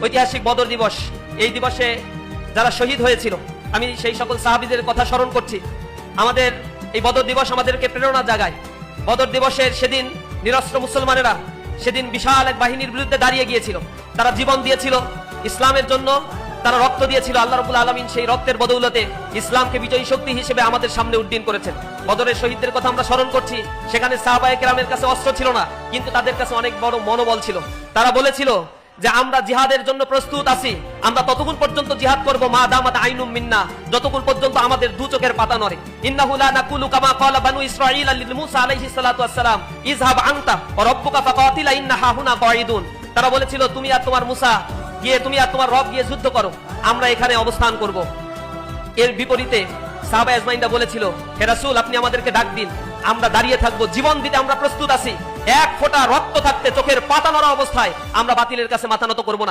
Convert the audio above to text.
ঐতিহাসিক বদর দিবস। এই দিবসে যারা শহীদ হয়েছিল, আমি সেই সকল সাহাবীদের কথা স্মরণ করছি। আমাদের এই বদর দিবস আমাদেরকে প্রেরণা জাগায়। বদর দিবসের সেদিন নিরস্ত্র মুসলমানেরা সেদিন বিশাল এক বাহিনীর বিরুদ্ধে দাঁড়িয়ে গিয়েছিল। তারা জীবন দিয়েছিল ইসলামের জন্য, তারা রক্ত দিয়েছিল। আল্লাহ রাব্বুল আলামিন সেই রক্তের বদৌলতে ইসলামকে বিজয়ী শক্তি হিসেবে আমাদের সামনে উড্ডীন করেছেন। বদরের শহীদদের কথা আমরা স্মরণ করছি। সেখানে সাহাবায়ে কেরামের কাছে অস্ত্র ছিল না, কিন্তু তাদের কাছে অনেক বড় মনোবল ছিল। তারা বলেছিল যে আমরা জিহাদের জন্য প্রস্তুত আছি, আমরা ততক্ষণ পর্যন্ত জিহাদ করব মা দামাত আইনুম মিন্না, যতক্ষণ পর্যন্ত আমাদের দু চোখের পাতা নড়ে। ইন্নাহু লা নাকুলু কামা ক্বালা বানু ইসরাঈল লিল মূসা আলাইহিস সালাতু ওয়াস সালাম ইযহাব আনতা ওয়া রাব্বুকা ফাকাতিলা ইন্না হাহুনা কাঈদুন। তারা বলেছিল তুমি আর তোমার মূসা গিয়ে, তুমি আর তোমার রব গিয়ে যুদ্ধ করো, আমরা এখানে অবস্থান করব। এর বিপরীতে সাহাবা আজমাইনরা বলেছিল, হে রাসূল আপনি আমাদেরকে ডাক দিন, আমরা দাঁড়িয়ে থাকবো, জীবন দিতে আমরা প্রস্তুত আছি। এক ফোঁটা রক্ত থাকতে চোখের পাতা নড়া অবস্থায় আমরা বাতিলের কাছে মাথা নত করব না।